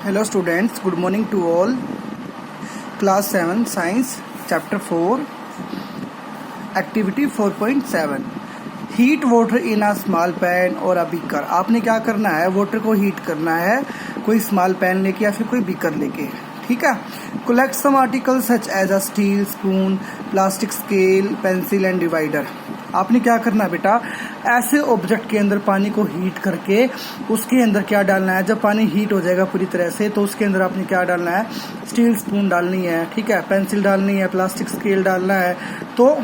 Hello students, good morning to all. Class 7 Science Chapter 4 Activity 4.7 Heat water in a small pan or a beaker. आपने क्या करना है, water को heat करना है कोई स्मॉल पैन लेके या फिर कोई बीकर लेके, ठीक है. Collect some articles such as a steel spoon, plastic scale, pencil and divider. आपने क्या करना है बेटा, ऐसे ऑब्जेक्ट के अंदर पानी को हीट करके उसके अंदर क्या डालना है. जब पानी हीट हो जाएगा पूरी तरह से तो उसके अंदर आपने क्या डालना है, स्टील स्पून डालनी है, ठीक है, पेंसिल डालनी है, प्लास्टिक स्केल डालना है, तो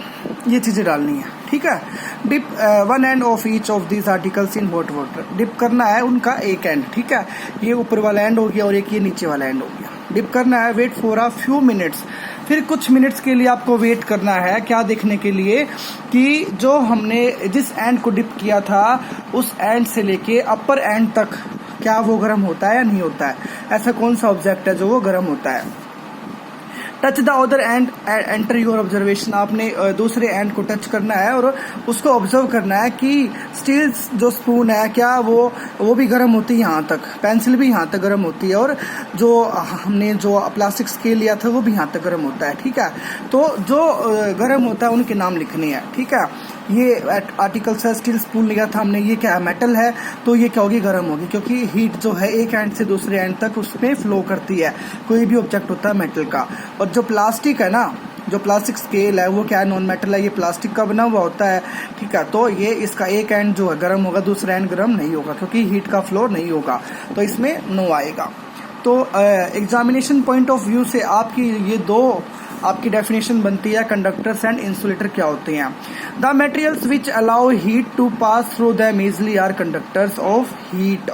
ये चीजें डालनी है, ठीक है. Dip one end of each of these articles in hot water. Dip करना है उनका एक एंड, ठीक है, ये ऊपर वाला एंड हो गया और एक ये नीचे वाला एंड हो गया. डिप करना है. Wait for a few minutes. फिर कुछ मिनट्स के लिए आपको वेट करना है, क्या देखने के लिए कि जो हमने जिस एंड को डिप किया था उस एंड से लेके अपर एंड तक क्या वो गर्म होता है या नहीं होता है. ऐसा कौन सा ऑब्जेक्ट है जो वो गर्म होता है. Touch the other and enter your observation. आपने दूसरे एंड को टच करना है और उसको ऑब्जर्व करना है कि स्टील जो स्पून है क्या वो भी गर्म होती है यहाँ तक, पेंसिल भी यहाँ तक गर्म होती है और जो हमने जो प्लास्टिक स्केल लिया था वो भी यहाँ तक गर्म होता है, ठीक है. तो जो गर्म होता है उनके नाम लिखने हैं, ठीक है. ये आर्टिकल से स्टील स्पून लिया था हमने, ये क्या है, मेटल है, तो ये क्या होगी, गर्म होगी, क्योंकि हीट जो है एक एंड से दूसरे एंड तक उसमें फ्लो करती है. कोई भी ऑब्जेक्ट होता है मेटल का. और जो प्लास्टिक है ना, जो प्लास्टिक स्केल है वो क्या है, नॉन मेटल है, ये प्लास्टिक का बना हुआ होता है, ठीक है. तो ये इसका एक एंड जो है गर्म होगा, दूसरा एंड गर्म नहीं होगा क्योंकि हीट का फ्लो नहीं होगा, तो इसमें नो आएगा. तो एग्जामिनेशन पॉइंट ऑफ व्यू से आपकी ये दो आपकी डेफिनेशन बनती है. कंडक्टर्स एंड इंसुलेटर क्या होते हैं. The materials which allow heat to pass through them easily are conductors of heat.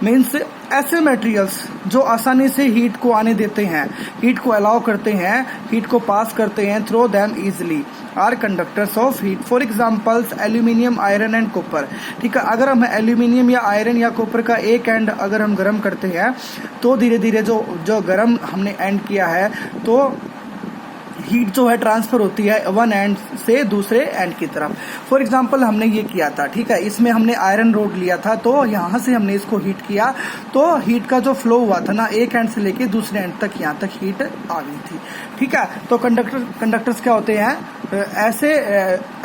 Means ऐसे मटेरियल्स जो आसानी से हीट को आने देते हैं, हीट को अलाउ करते हैं, हीट को पास करते हैं through them easily are conductors of heat. For examples aluminium, iron and copper, ठीक है. अगर हम एल्यूमिनियम या आयरन या कॉपर का एक एंड अगर हम गर्म करते हैं तो धीरे धीरे जो गर्म हमने एंड किया है तो हीट जो है ट्रांसफर होती है वन एंड से दूसरे एंड की तरफ. फॉर एग्जांपल हमने ये किया था, ठीक है, इसमें हमने आयरन रोड लिया था तो यहाँ से हमने इसको हीट किया तो हीट का जो फ्लो हुआ था ना, एक एंड से लेके दूसरे एंड तक यहाँ तक हीट आ गई थी, ठीक है. तो कंडक्टर्स क्या होते हैं,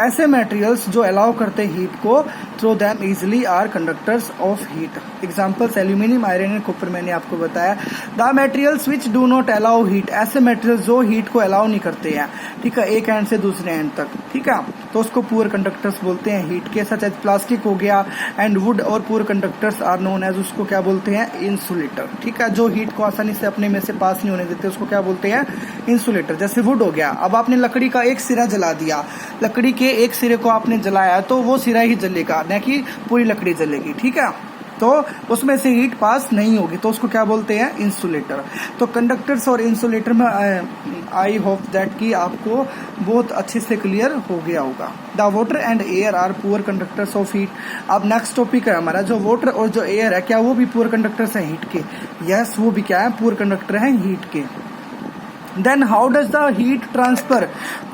ऐसे मटेरियल्स जो अलाउ करते हैं हीट को through them easily are conductors of heat. Examples aluminium, iron and copper मैंने आपको बताया. The materials which do not allow heat. ऐसे मटेरियल्स जो हीट को अलाउ नहीं करते हैं, ठीक है, एक एंड से दूसरे एंड तक, ठीक है, तो उसको पुअर कंडक्टर्स बोलते हैं हीट के. सच एज प्लास्टिक हो गया एंड वुड और poor conductors are known as, उसको क्या बोलते हैं, इंसुलेटर, ठीक है. जो हीट को आसानी से अपने में से पास नहीं होने देते उसको क्या बोलते हैं, इंसुलेटर. जैसे वुड हो गया, अब आपने लकड़ी का एक सिरा जला दिया, लकड़ी के एक सिरे को आपने जलाया तो वो सिरा ही जलेगा, न कि पूरी लकड़ी जलेगी, ठीक है. तो उसमें से हीट पास नहीं होगी तो उसको क्या बोलते हैं, इंसुलेटर. तो कंडक्टर्स और इंसुलेटर में आई होप दैट कि आपको बहुत अच्छे से क्लियर हो गया होगा. The water and air are poor conductors of heat. अब नेक्स्ट टॉपिक है हमारा, जो वाटर और जो एयर है क्या वो भी पुअर कंडक्टर्स हैं हीट के. यस, वो भी क्या है, पुअर कंडक्टर हैं हीट के. Then how does the heat transfer.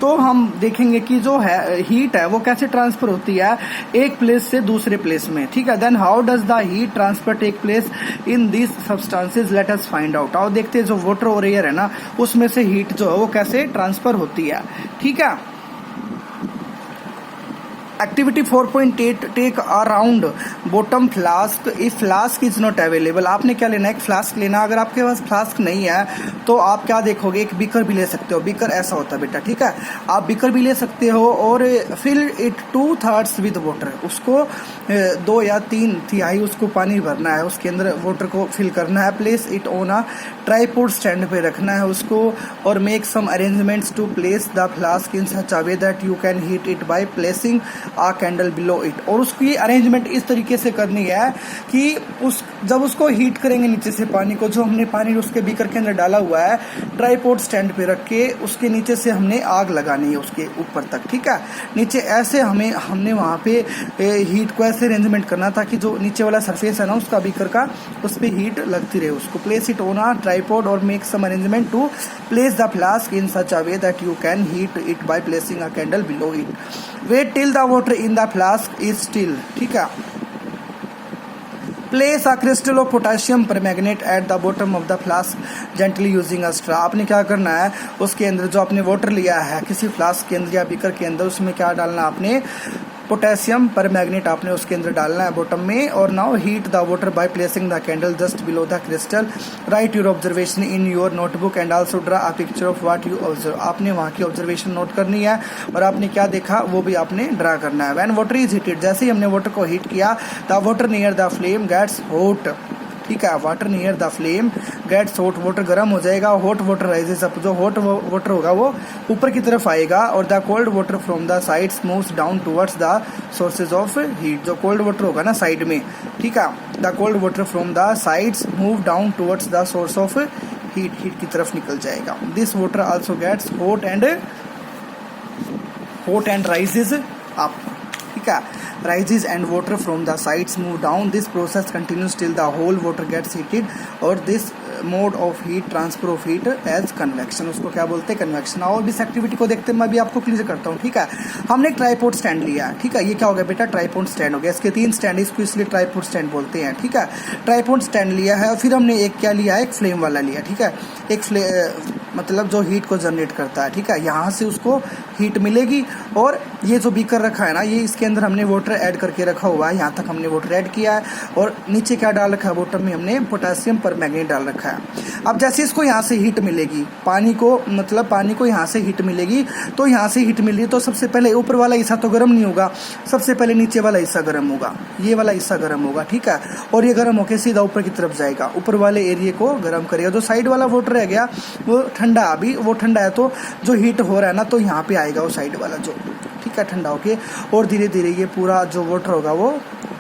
तो हम देखेंगे कि जो है हीट है वो कैसे ट्रांसफर होती है एक प्लेस से दूसरे प्लेस में, ठीक है. Then how does the heat transfer take place in this substances, let us find out. आओ देखते हैं जो वाटर और एयर है ना उसमें से हीट जो है वो कैसे ट्रांसफर होती है, ठीक है. Activity 4.8 take a round bottom flask if flask is not available. आपने क्या लेना है, एक फ्लास्क लेना. अगर आपके पास फ्लास्क नहीं है तो आप क्या देखोगे, एक बीकर भी ले सकते हो. बीकर ऐसा होता है बेटा, ठीक है, आप बीकर भी ले सकते हो और फिल इट 2/3 विद वाटर. उसको 2 या 3 तिहाई उसको पानी भरना है, उसके अंदर वाटर को फिल करना है. Place it on a tripod, stand पे रखना है उसको. और make some arrangements to place the flask in such a way that you can heat it by placing a candle below it. और उसकी अरेंजमेंट इस तरीके से करनी है कि जब उसको हीट करेंगे नीचे से पानी को, जो हमने पानी उसके बीकर के अंदर डाला हुआ है, ट्राइपॉड स्टैंड पे रख के उसके नीचे से हमने आग लगानी है उसके ऊपर तक, ठीक है. नीचे ऐसे हमने वहां पे हीट को ऐसे अरेंजमेंट करना था कि जो नीचे वाला सरफेस है ना उसका बीकर का, उस पर हीट लगती रहे उसको. Place it on a tripod और make some arrangement to place the flask in such a way that you can heat it by placing a candle below it. Wait till the water in the flask is still, ठीक है. Place a crystal of potassium permanganate at the bottom of the flask gently using a straw. आपने क्या करना है, उसके अंदर जो आपने वाटर लिया है किसी फ्लास्क के अंदर या बीकर के अंदर, उसमें क्या डालना आपने, पोटेशियम परमैंगनेट आपने उसके अंदर डालना है बॉटम में। और now heat the water by placing the candle just below the crystal. Right your observation in your notebook and also draw a picture of what you observe. आपने वहाँ की ऑब्जर्वेशन नोट करनी है और आपने क्या देखा वो भी आपने ड्रा करना है। व्हेन वाटर इज हीटेड, जैसे ही हमने वाटर को हीट किया, the water near the flame gets hot. ठीक है, water near the flame gets hot, water गर्म हो जाएगा। हॉट वाटर राइजेस अप, जो हॉट वाटर होगा वो ऊपर की तरफ आएगा। और the cold water from the sides moves down towards the sources of heat. जो कोल्ड वाटर होगा ना साइड में, ठीक है, the cold water from the sides move down towards the source of heat, heat की तरफ निकल जाएगा। This water also gets hot and rises up. ठीक है, rises and water from the sides move down. This process continues till the whole water gets heated, और this mode of heat transfer of heat as convection, उसको क्या बोलते हैं, convection. और इस activity को देखते हैं मैं भी आपको क्लियर करता हूँ। ठीक है, हमने एक ट्राइपॉड स्टैंड लिया है। ठीक है, ये क्या हो गया बेटा, ट्राइपॉड स्टैंड हो गया। इसके 3 स्टैंड, इसको इसलिए ट्राइपॉड स्टैंड बोलते हैं। ठीक है, ट्राइपॉड स्टैंड लिया है और फिर हमने एक क्या लिया है, एक फ्लेम वाला लिया। ठीक है, एक मतलब जो हीट को जनरेट करता है। ठीक है, यहाँ से उसको हीट मिलेगी। और ये जो बीकर रखा है ना, ये इसके अंदर हमने वाटर ऐड करके रखा हुआ है। यहाँ तक हमने वाटर ऐड किया है और नीचे क्या डाल रखा है, बॉटम में हमने पोटेशियम परमैंगनेट डाल रखा है। अब जैसे इसको यहाँ से हीट मिलेगी, पानी को यहाँ से हीट मिलेगी, तो यहाँ से हीट मिल रही है तो सबसे पहले ऊपर वाला हिस्सा तो गर्म नहीं होगा, सबसे पहले नीचे वाला हिस्सा गर्म होगा, ये वाला हिस्सा गर्म होगा। ठीक है, और ये गर्म होकर सीधा ऊपर की तरफ जाएगा, ऊपर वाले एरिया को गर्म करेगा। जो साइड वाला वाटर रह गया वो ठंडा, अभी वो ठंडा है, तो जो हीट हो रहा है ना, तो यहाँ पे आएगा वो साइड वाला जो, ठीक है, ठंडा होके, और धीरे धीरे ये पूरा जो वाटर होगा वो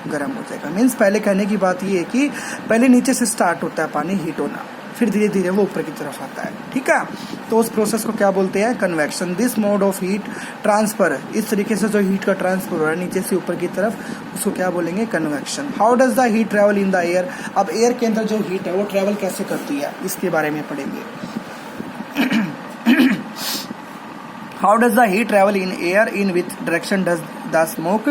गर्म हो जाएगा। मीन्स पहले कहने की बात ये है कि पहले नीचे से स्टार्ट होता है पानी हीट होना, फिर धीरे धीरे वो ऊपर की तरफ आता है। ठीक है, तो उस प्रोसेस को क्या बोलते हैं, convection. This mode of heat transfer, इस तरीके से जो हीट का ट्रांसफर हो रहा है नीचे से ऊपर की तरफ, उसको क्या बोलेंगे, convection. How does the heat travel in the air. अब एयर के अंदर जो हीट है वो ट्रेवल कैसे करती है, इसके बारे में पढ़ेंगे। How does the heat travel in air, in which direction does the smoke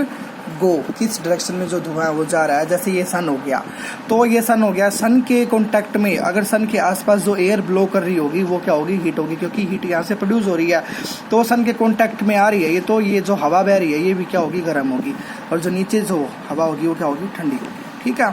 go, किस डायरेक्शन में जो धुआं है वो जा रहा है। जैसे ये सन हो गया, तो ये सन हो गया, सन के कांटेक्ट में अगर सन के आसपास जो एयर ब्लो कर रही होगी वो क्या होगी, हीट होगी, क्योंकि हीट यहाँ से प्रोड्यूस हो रही है, तो सन के कांटेक्ट में आ रही है ये, तो ये जो हवा बह रही है ये भी क्या होगी, गर्म होगी, और जो नीचे जो हवा होगी वो क्या होगी, ठंडी होगी। ठीक है,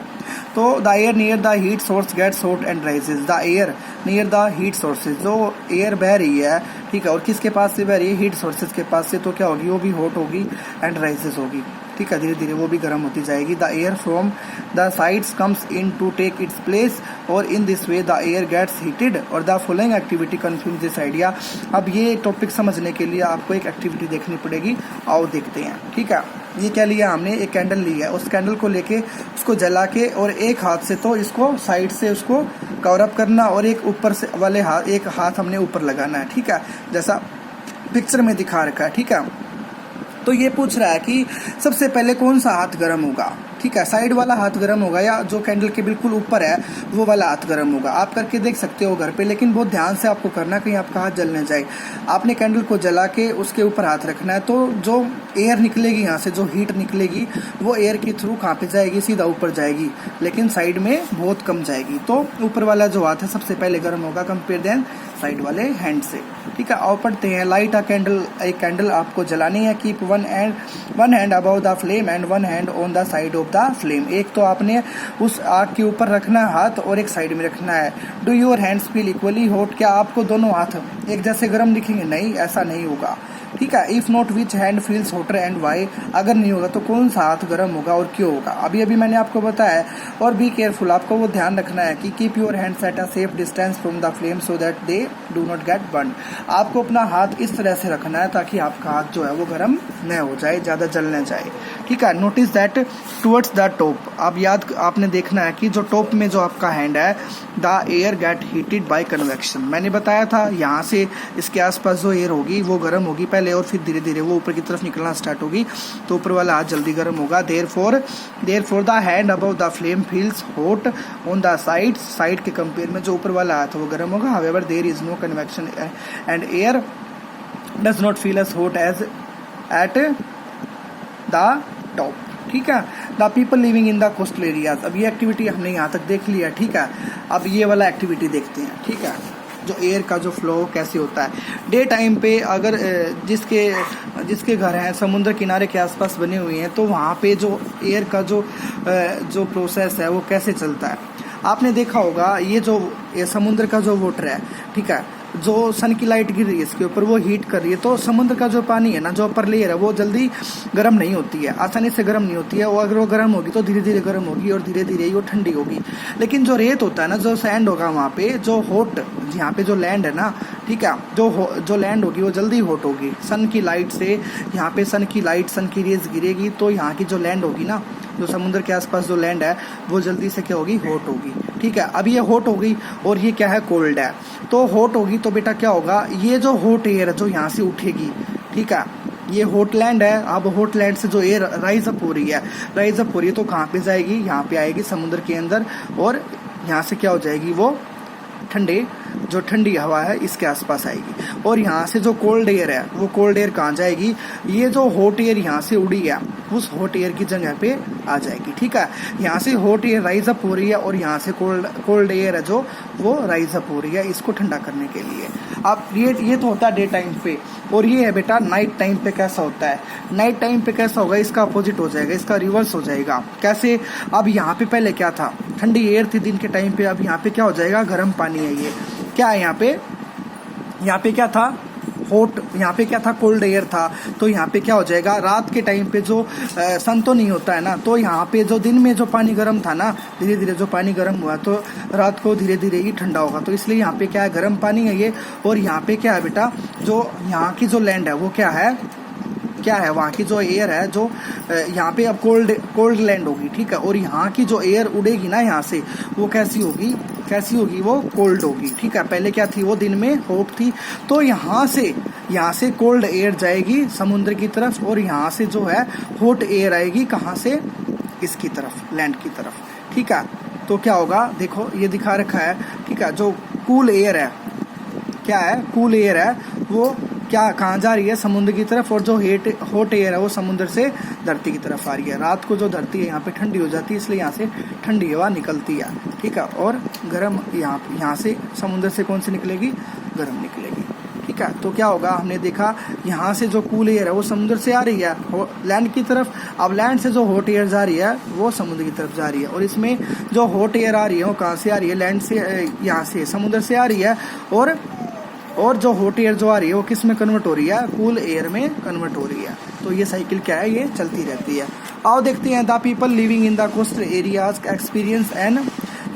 तो the air near the heat source gets hot and rises. The air near the heat sources, जो एयर बह रही है, ठीक है, और किसके पास से बह रही है, हीट सोर्सेज के पास से, तो क्या होगी, वो भी हॉट होगी एंड राइजेस होगी। ठीक है, धीरे धीरे वो भी गर्म होती जाएगी। The air from the sides comes in to take its place, और in this way the air gets heated, और the following activity confuse this idea. अब ये टॉपिक समझने के लिए आपको एक एक्टिविटी देखनी पड़ेगी, आओ देखते हैं। ठीक है, ये क्या लिया हमने, एक कैंडल लिया है, उस कैंडल को लेके उसको जला के, और एक हाथ से तो इसको साइड से उसको कवर अप करना, और एक ऊपर से वाले हाथ, एक हाथ हमने ऊपर लगाना है। ठीक है, जैसा पिक्चर में दिखा रखा है। ठीक है, तो ये पूछ रहा है कि सबसे पहले कौन सा हाथ गर्म होगा। ठीक है, साइड वाला हाथ गर्म होगा या जो कैंडल के बिल्कुल ऊपर है वो वाला हाथ गर्म होगा। आप करके देख सकते हो घर पे, लेकिन बहुत ध्यान से आपको करना, कहीं आपका हाथ जल न जाए। आपने कैंडल को जला के उसके ऊपर हाथ रखना है, तो जो एयर निकलेगी यहाँ से, जो हीट निकलेगी वो एयर के थ्रू कहाँ पे जाएगी, सीधा ऊपर जाएगी, लेकिन साइड में बहुत कम जाएगी। तो ऊपर वाला जो हाथ है सबसे पहले गर्म होगा कंपेयर देन साइड वाले हैंड से। ठीक है, आओ पढ़ते हैं। लाइट अ कैंडल, एक कैंडल आपको जलानी है। Keep one hand above the flame and one hand on the side of the flame. एक तो आपने उस आग के ऊपर रखना है हाथ, और एक साइड में रखना है। Do your hands feel equally hot, क्या आपको दोनों हाथ एक जैसे गर्म दिखेंगे, नहीं, ऐसा नहीं होगा। ठीक है, if not which hand feels hotter and why, अगर नहीं होगा तो कौन सा हाथ गर्म होगा और क्यों होगा। अभी अभी मैंने आपको बताया। और बी केयरफुल, आपको वो ध्यान रखना है कि keep your hands at a safe distance from the flame so that they do not gate burn. आपको अपना हाथ इस तरह से रखना है ताकि आपका हाथ जो है वो गर्म न हो जाए, ज़्यादा जल न जाए। ठीक है, notice that towards the top, आप आपने देखना है कि जो टॉप में जो आपका हैंड है, the air gate heated bye convection. मैंने बताया था यहाँ से इसके आसपास जो एयर होगी वो गर्म होगी पहले, और फिर धीरे धीरे वो ऊपर की तरफ निकलना स्टार्ट होगी, तो ऊपर वाला हाथ जल्दी गर्म होगा। Therefore the hand above the flame feels hot on the side, side के कंपेयर में जो ऊपर वाला हाथ है वो गर्म होगा। However there is no convection and air does not feel as hot as at the top. ठीक है। The people living in the coastal areas, अब ये एक्टिविटी हमने यहाँ तक देख लिया, ठीक है। अब ये वाला एक्टिविटी देखते हैं, ठीक है, जो एयर का जो फ्लो कैसे होता है। डे टाइम पे अगर जिसके घर हैं समुद्र किनारे के आसपास बने हुए हैं, तो वहाँ पे जो एयर का जो प्रोसेस है वो कैसे चलता है। आपने देखा होगा ये समुद्र का जो वाटर है, ठीक है, जो सन की लाइट गिर रही है इसके ऊपर, वो हीट कर रही है, तो समुद्र का जो पानी है ना, जो अपर लेयर है, वो जल्दी गर्म नहीं होती है, आसानी से गर्म नहीं होती है। वो अगर वो गर्म होगी तो धीरे धीरे गर्म होगी और धीरे धीरे ही वो ठंडी होगी। लेकिन जो रेत होता है ना, जो सैंड होगा वहाँ पे, जो हॉट, यहाँ पे जो लैंड है ना, ठीक है, जो लैंड होगी वो जल्दी हॉट होगी। सन की लाइट से यहाँ पे सन की रेज गिरेगी, तो यहाँ की जो लैंड होगी ना, जो समुद्र के आसपास जो लैंड है, वो जल्दी से क्या होगी, हॉट होगी, ठीक है। अब ये हॉट हो गई और ये क्या है, कोल्ड है। तो हॉट होगी तो बेटा क्या होगा, ये जो हॉट एयर जो यहाँ से उठेगी, ठीक है, ये हॉट लैंड है। अब हॉट लैंड से जो एयर राइज अप हो रही है तो कहाँ पे जाएगी, यहाँ पे आएगी समुद्र के अंदर, और यहाँ से क्या हो जाएगी, वो ठंडी हवा है इसके आसपास आएगी। और यहाँ से जो कोल्ड एयर है, वो कोल्ड एयर कहाँ जाएगी, ये जो हॉट एयर यहाँ से उड़ी है, उस हॉट एयर की जगह पे आ जाएगी, ठीक है। यहाँ से हॉट एयर राइज अप हो रही है और यहाँ से कोल्ड एयर है जो वो राइज अप हो रही है, इसको ठंडा करने के लिए। अब ये तो होता है डे टाइम पे, और ये है बेटा नाइट टाइम पे कैसा होता है। नाइट टाइम पे कैसा होगा, इसका अपोजिट हो जाएगा, इसका रिवर्स हो जाएगा। कैसे, अब यहाँ पे पहले क्या था, ठंडी एयर थी दिन के टाइम पे, अब यहाँ पे क्या हो जाएगा, गर्म पानी है। ये क्या है, यहाँ पे क्या था, हॉट, यहाँ पे क्या था, कोल्ड एयर था। तो यहाँ पे क्या हो जाएगा, रात के टाइम पे जो सन तो नहीं होता है ना, तो यहाँ पे जो दिन में जो पानी गर्म था ना, धीरे धीरे जो पानी गर्म हुआ तो रात को धीरे धीरे ही ठंडा होगा। तो इसलिए यहाँ पे क्या है, गर्म पानी है ये। और यहाँ पे क्या है बेटा, जो यहाँ की जो लैंड है वो क्या है, वहाँ की जो एयर है, जो यहाँ पे अब कोल्ड लैंड होगी, ठीक है। और यहाँ की जो एयर उड़ेगी ना यहाँ से, वो कैसी होगी, वो कोल्ड होगी, ठीक है। पहले क्या थी, वो दिन में हॉट थी, तो यहाँ से कोल्ड एयर जाएगी समुद्र की तरफ, और यहाँ से जो है हॉट एयर आएगी कहाँ से, इसकी तरफ, लैंड की तरफ, ठीक है। तो क्या होगा, देखो ये दिखा रखा है, ठीक है। जो कूल एयर है, क्या है, कूल एयर है, वो क्या कहाँ जा रही है, समुद्र की तरफ। और जो हॉट एयर है वो समुद्र से धरती की तरफ आ रही है। रात को जो धरती है यहाँ पे ठंडी हो जाती है, इसलिए यहाँ से ठंडी हवा निकलती है, ठीक है। और गर्म यहाँ से समुद्र से कौन सी निकलेगी, गर्म निकलेगी, ठीक है। तो क्या होगा, हमने देखा यहाँ से जो कूल एयर है वो समुद्र से आ रही है लैंड की तरफ। अब लैंड से जो हॉट एयर जा रही है वो समुद्र की तरफ जा रही है। और इसमें जो हॉट एयर आ रही है वो कहाँ से आ रही है, लैंड से, यहाँ से समुद्र से आ रही है। और जो हॉट एयर जो आ रही है वो किस में कन्वर्ट हो रही है, कूल एयर में कन्वर्ट हो रही है। तो ये साइकिल क्या है, ये चलती रहती है। आओ देखते हैं, the people living in the coastal areas experience an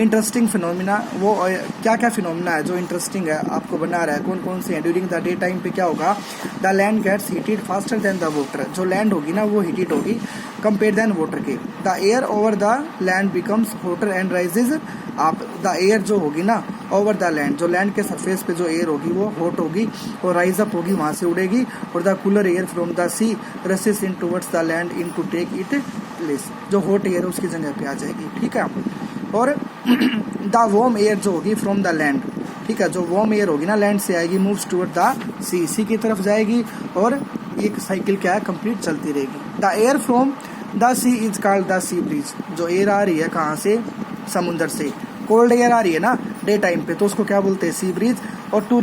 interesting phenomena. वो क्या क्या फिनोमिना है जो इंटरेस्टिंग है, आपको बना रहा है, कौन कौन से हैं। ड्यूरिंग द डे टाइम पे क्या होगा, the land gets heated faster than the water. जो लैंड होगी ना वो हीटेड होगी कंपेयर देन वाटर के। The air over the land becomes hotter and rises up. द एयर जो होगी ना ओवर द लैंड, जो लैंड के सरफेस पे जो एयर होगी वो हॉट होगी और राइज अप होगी, वहां से उड़ेगी। और the cooler air from the sea rushes in towards the land in to take it place. जो हॉट एयर है उसकी जगह पे आ जाएगी, ठीक है। और द वार्म एयर जो होगी फ्रॉम द लैंड, ठीक है, जो वार्म एयर होगी ना लैंड से आएगी, मूव्स टुवर्ड द सी की तरफ जाएगी। और एक साइकिल क्या है, कंप्लीट चलती रहेगी। The air from the sea is called the sea breeze. जो एयर आ रही है कहाँ से, समुद्र से। कोल्ड एयर आ रही है ना डे टाइम पे, तो उसको क्या बोलते हैं, सी ब्रीज। और to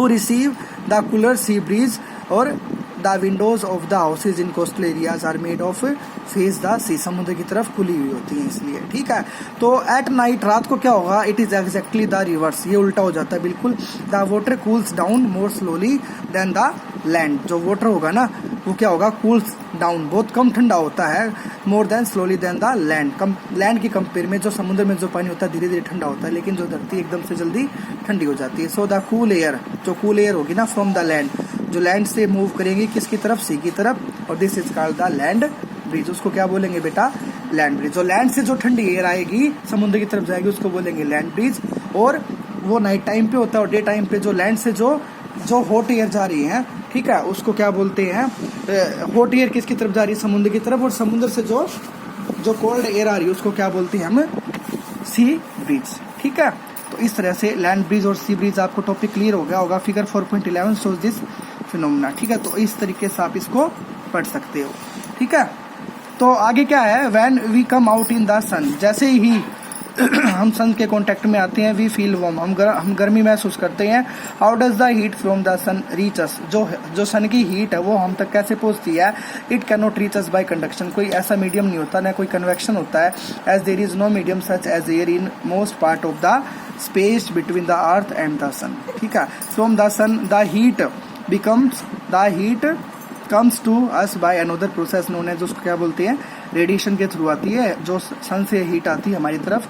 receive the cooler sea breeze. और the windows of the houses in coastal areas are made of face the sea. समुद्र की तरफ खुली हुई होती है इसलिए, ठीक है। तो एट नाइट, रात को क्या होगा, it is exactly the reverse, ये उल्टा हो जाता है बिल्कुल। The water cools down more slowly than the land. जो वाटर होगा ना वो क्या होगा, कूल्स डाउन, बहुत कम ठंडा होता है, more than slowly than the land. Land की कंपेयर में जो समुद्र में जो पानी होता है धीरे धीरे ठंडा होता है, लेकिन जो धरती एकदम से जल्दी ठंडी हो जाती है। सो द कूल एयर, जो कूल एयर होगी ना फ्रॉम द लैंड, जो लैंड से मूव करेंगे किसकी तरफ, सी की तरफ। और this is called the land bridge. उसको क्या बोलेंगे बेटा, लैंड ब्रिज। जो लैंड से जो ठंडी एयर आएगी समुद्र की तरफ जाएगी उसको बोलेंगे लैंड ब्रिज। और वो नाइट टाइम पे होता है। और डे टाइम पे जो लैंड से जो हॉट एयर जा रही है, ठीक है, उसको क्या बोलते हैं, हॉट एयर किसकी तरफ जा रही है, समुद्र की तरफ। और समुद्र से जो कोल्ड एयर आ रही है उसको क्या बोलते हैं हम, सी ब्रिज, ठीक है। तो इस तरह से लैंड ब्रिज और सी ब्रिज आपको टॉपिक क्लियर हो गया होगा। फिगर 4.11 शोज दिस फिनोमेना, ठीक है। तो इस तरीके से आप इसको पढ़ सकते हो, ठीक है। तो आगे क्या है, when we come out in the sun, जैसे ही हम सन के कांटेक्ट में आते हैं, वी फील वार्म, हम गर्मी महसूस करते हैं। How does the heat from the sun reach us, जो सन की हीट है वो हम तक कैसे पहुंचती है। It can not reach us bye conduction, कोई ऐसा मीडियम नहीं होता, ना कोई कन्वेक्शन होता है। As there is no medium such as air in most part of the space between the earth and the sun, ठीक है। From the sun the heat comes to us by another process known as, उसको क्या बोलते हैं, radiation के through आती है। जो सन से हीट आती है हमारी तरफ,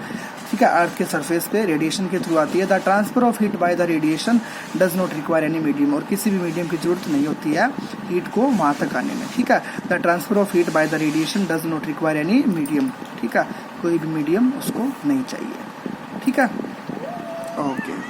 ठीक है, अर्थ के सरफेस पे रेडिएशन के थ्रू आती है। The transfer of heat by the radiation does not require any medium, और किसी भी मीडियम की जरूरत नहीं होती है हीट को वहां तक आने में, ठीक है। The transfer of heat by the radiation does not require any medium, ठीक है, कोई भी मीडियम उसको नहीं चाहिए, ठीक है। ओके।